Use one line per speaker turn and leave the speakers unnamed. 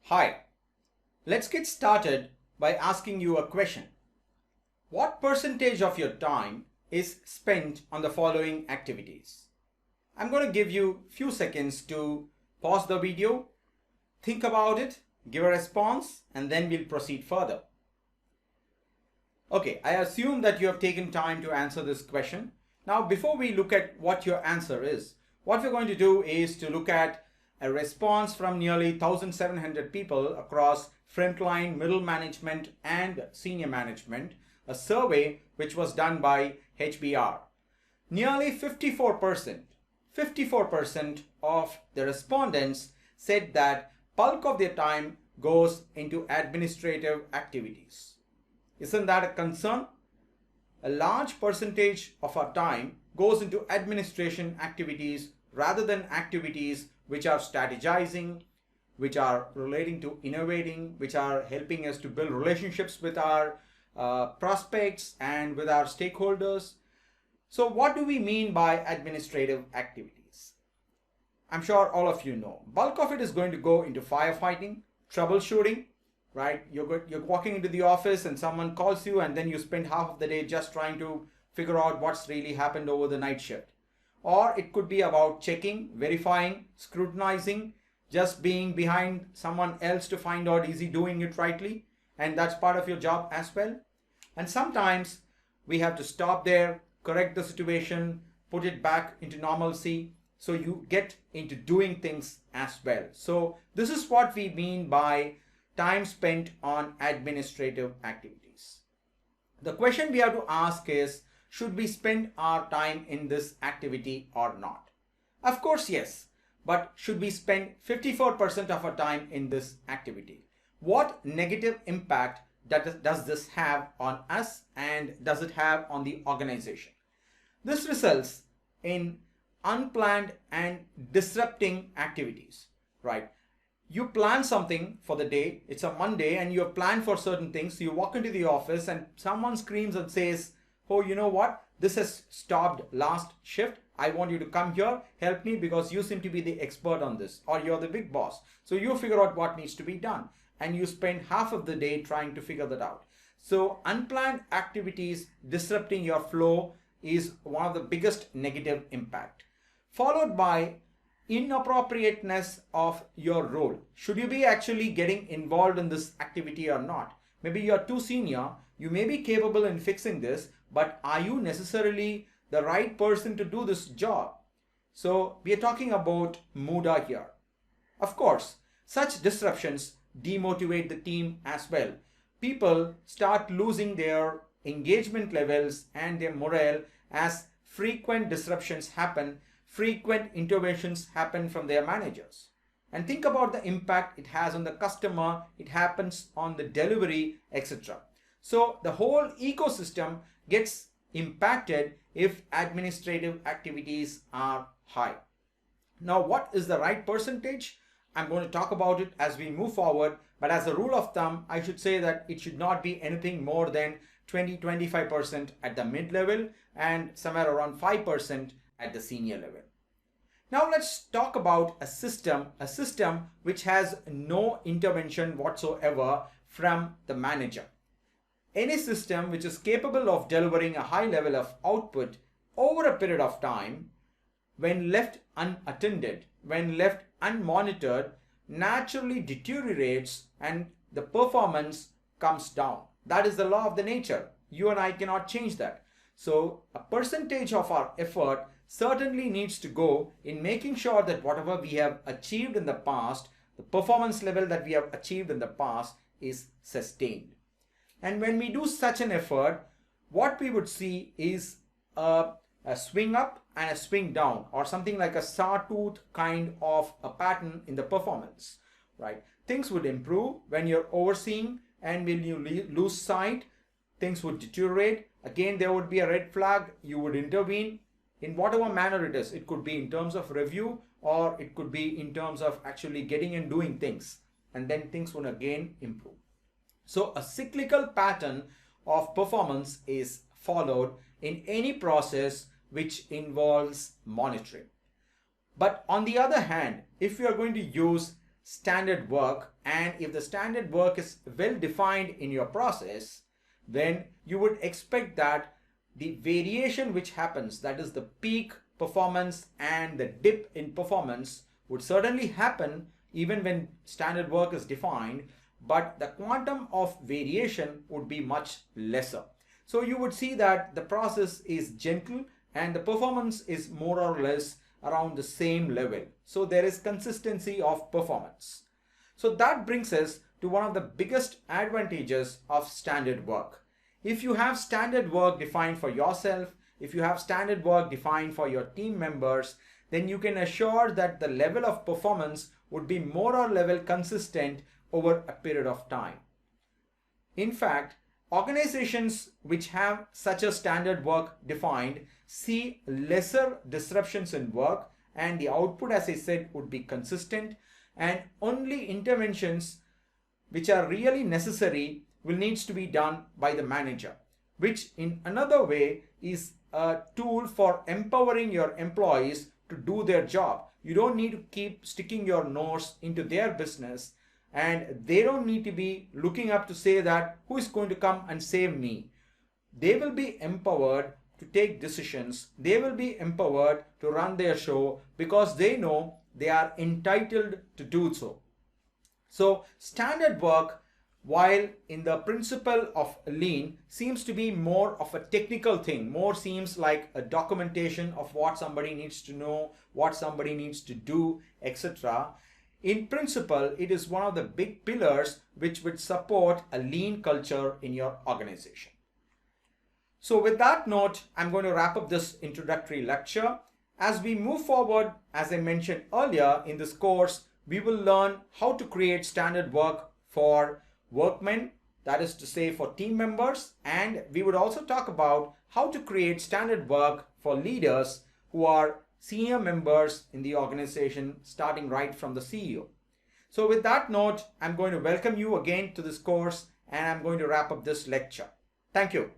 Hi, let's get started by asking you a question. What percentage of your time is spent on the following activities? I'm going to give you a few seconds to pause the video, think about it, give a response, and then we'll proceed further. Okay, I assume that you have taken time to answer this question. Now, before we look at what your answer is, what we're going to do is to look at a response from nearly 1,700 people across frontline, middle management, and senior management, a survey which was done by HBR. Nearly 54% of the respondents said that bulk of their time goes into administrative activities. Isn't that a concern? A large percentage of our time goes into administration activities rather than activities which are strategizing, which are relating to innovating, which are helping us to build relationships with our prospects and with our stakeholders. So what do we mean by administrative activities? I'm sure all of you know. Bulk of it is going to go into firefighting, troubleshooting, right? You're walking into the office and someone calls you, and then you spend half of the day just trying to figure out what's really happened over the night shift. Or it could be about checking, verifying, scrutinizing, just being behind someone else to find out is he doing it rightly, and that's part of your job as well. And sometimes we have to stop there, correct the situation, put it back into normalcy, so you get into doing things as well. So this is what we mean by time spent on administrative activities. The question we have to ask is, should we spend our time in this activity or not? Of course, yes. But should we spend 54% of our time in this activity? What negative impact does this have on us, and does it have on the organization? This results in unplanned and disrupting activities, right? You plan something for the day, it's a Monday, and you have planned for certain things. So you walk into the office and someone screams and says, oh, you know what? This has stopped last shift. I want you to come here, help me, because you seem to be the expert on this, or you're the big boss. So you figure out what needs to be done, and you spend half of the day trying to figure that out. So unplanned activities disrupting your flow is one of the biggest negative impact, followed by inappropriateness of your role. Should you be actually getting involved in this activity or not? Maybe you're too senior, you may be capable in fixing this, but are you necessarily the right person to do this job? So we are talking about Muda here. Of course, such disruptions demotivate the team as well. People start losing their engagement levels and their morale as frequent disruptions happen, frequent interventions happen from their managers. And think about the impact it has on the customer, it happens on the delivery, etc. So the whole ecosystem gets impacted if administrative activities are high. Now, what is the right percentage? I'm going to talk about it as we move forward, but as a rule of thumb, I should say that it should not be anything more than 20-25% at the mid-level and somewhere around 5% at the senior level. Now let's talk about a system which has no intervention whatsoever from the manager. Any system which is capable of delivering a high level of output over a period of time, when left unattended, when left unmonitored, naturally deteriorates and the performance comes down. That is the law of the nature. You and I cannot change that. So a percentage of our effort certainly needs to go in making sure that whatever we have achieved in the past, the performance level that we have achieved in the past, is sustained. And when we do such an effort, what we would see is a swing up and a swing down, or something like a sawtooth kind of a pattern in the performance, right? Things would improve when you're overseeing, and when you lose sight, things would deteriorate. Again, there would be a red flag. You would intervene in whatever manner it is. It could be in terms of review, or it could be in terms of actually getting and doing things, and then things would again improve. So a cyclical pattern of performance is followed in any process which involves monitoring. But on the other hand, if we are going to use standard work, and if the standard work is well defined in your process, then you would expect that the variation which happens, that is the peak performance and the dip in performance, would certainly happen even when standard work is defined, but the quantum of variation would be much lesser. So you would see that the process is gentle and the performance is more or less around the same level. So there is consistency of performance. So that brings us to one of the biggest advantages of standard work. If you have standard work defined for yourself, if you have standard work defined for your team members, then you can assure that the level of performance would be more or less consistent over a period of time. In fact, organizations which have such a standard work defined see lesser disruptions in work, and the output, as I said, would be consistent, and only interventions which are really necessary will needs to be done by the manager, which in another way is a tool for empowering your employees to do their job. You don't need to keep sticking your nose into their business, and they don't need to be looking up to say that who is going to come and save me. They will be empowered to take decisions. They will be empowered to run their show because they know they are entitled to do so. So standard work, while in the principle of lean, seems to be more of a technical thing, more seems like a documentation of what somebody needs to know, what somebody needs to do, etc. In principle, it is one of the big pillars which would support a lean culture in your organization. So with that note, I'm going to wrap up this introductory lecture. As we move forward, as I mentioned earlier in this course, we will learn how to create standard work for workmen, that is to say for team members, and we would also talk about how to create standard work for leaders who are senior members in the organization, starting right from the CEO. So with that note, I'm going to welcome you again to this course, and I'm going to wrap up this lecture. Thank you.